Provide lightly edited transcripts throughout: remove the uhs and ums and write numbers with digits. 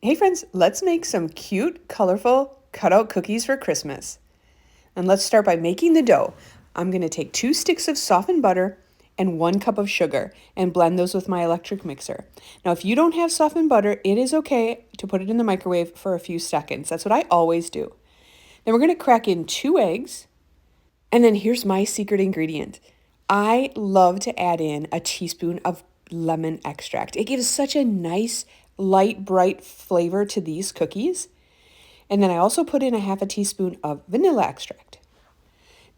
Hey friends, let's make some cute, colorful cutout cookies for Christmas. And let's start by making the dough. I'm going to take 2 sticks of softened butter and 1 cup of sugar and blend those with my electric mixer. Now, if you don't have softened butter, it is okay to put it in the microwave for a few seconds. That's what I always do. Then we're going to crack in 2 eggs. And then here's my secret ingredient. I love to add in a teaspoon of lemon extract. It gives such a nice, light, bright flavor to these cookies. And then I also put in a half a teaspoon of vanilla extract.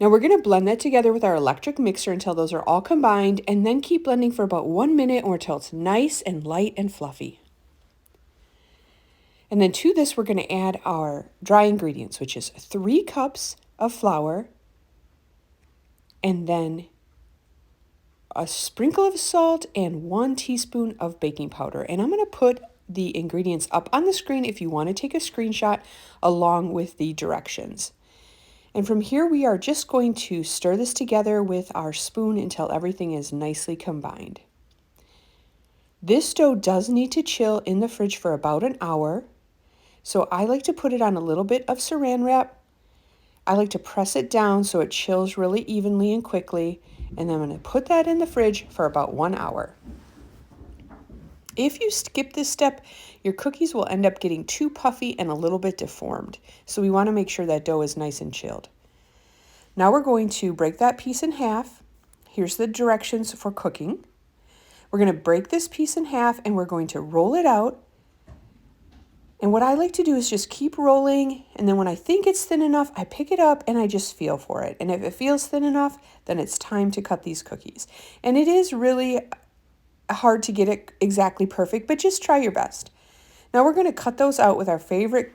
Now we're going to blend that together with our electric mixer until those are all combined, and then keep blending for about 1 minute or until it's nice and light and fluffy. And then to this, we're going to add our dry ingredients, which is 3 cups of flour, and then a sprinkle of salt and 1 teaspoon of baking powder. And I'm going to put the ingredients up on the screen if you want to take a screenshot along with the directions. And from here, we are just going to stir this together with our spoon until everything is nicely combined. This dough does need to chill in the fridge for about an hour. So I like to put it on a little bit of Saran Wrap. I like to press it down so it chills really evenly and quickly. And then I'm going to put that in the fridge for about 1 hour. If you skip this step, your cookies will end up getting too puffy and a little bit deformed. So we want to make sure that dough is nice and chilled. Now we're going to break that piece in half. Here's the directions for cooking. We're going to break this piece in half and we're going to roll it out. And what I like to do is just keep rolling, and then when I think it's thin enough, I pick it up and I just feel for it. And if it feels thin enough, then it's time to cut these cookies. And it is really hard to get it exactly perfect, but just try your best. Now we're going to cut those out with our favorite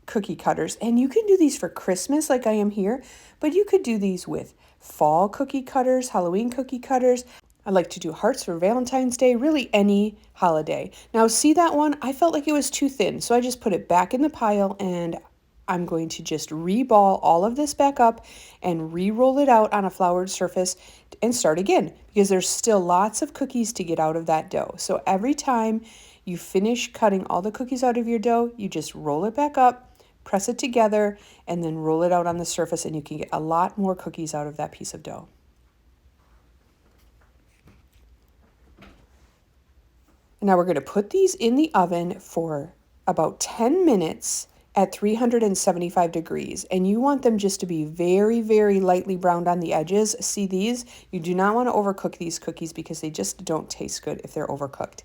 cookie cutters, and you can do these for Christmas like I am here, but you could do these with fall cookie cutters, Halloween cookie cutters. I like to do hearts for Valentine's Day, really any holiday. Now see that one? I felt like it was too thin, so I just put it back in the pile, and I'm going to just re-ball all of this back up and re-roll it out on a floured surface and start again, because there's still lots of cookies to get out of that dough. So every time you finish cutting all the cookies out of your dough, you just roll it back up, press it together, and then roll it out on the surface, and you can get a lot more cookies out of that piece of dough. Now we're going to put these in the oven for about 10 minutes at 375 degrees. And you want them just to be very, very lightly browned on the edges. See these? You do not want to overcook these cookies because they just don't taste good if they're overcooked.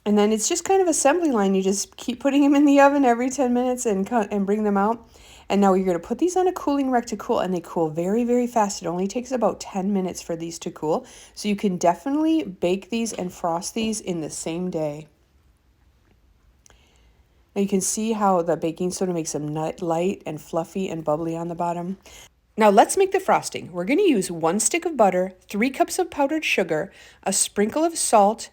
And then it's just kind of assembly line. You just keep putting them in the oven every 10 minutes and bring them out. And now you're going to put these on a cooling rack to cool, and they cool very, very fast. It only takes about 10 minutes for these to cool. So you can definitely bake these and frost these in the same day. Now you can see how the baking soda makes them light and fluffy and bubbly on the bottom. Now let's make the frosting. We're going to use 1 stick of butter, 3 cups of powdered sugar, a sprinkle of salt,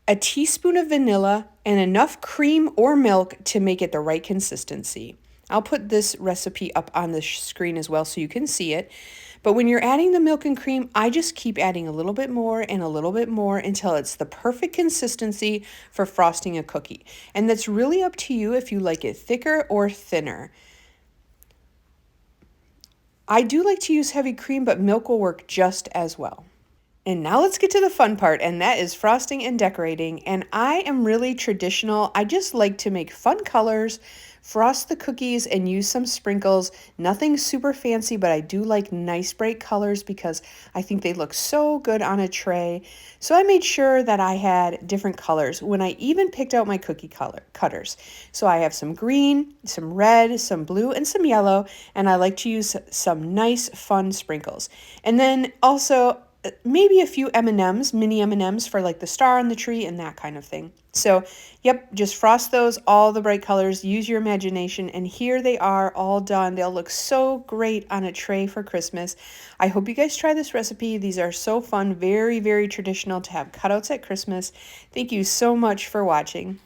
a teaspoon of vanilla, and enough cream or milk to make it the right consistency. I'll put this recipe up on the screen as well so you can see it. But when you're adding the milk and cream, I just keep adding a little bit more and a little bit more until it's the perfect consistency for frosting a cookie. And that's really up to you if you like it thicker or thinner. I do like to use heavy cream, but milk will work just as well. And now let's get to the fun part, and that is frosting and decorating. And I am really traditional. I just like to make fun colors, frost the cookies, and use some sprinkles. Nothing super fancy, but I do like nice bright colors because I think they look so good on a tray. So I made sure that I had different colors when I even picked out my cookie cutters. So I have some green, some red, some blue, and some yellow, and I like to use some nice fun sprinkles. And then also maybe a few M&Ms, mini M&Ms for like the star on the tree and that kind of thing. So, yep, just frost those, all the bright colors, use your imagination, and here they are all done. They'll look so great on a tray for Christmas. I hope you guys try this recipe. These are so fun, very, very traditional to have cutouts at Christmas. Thank you so much for watching.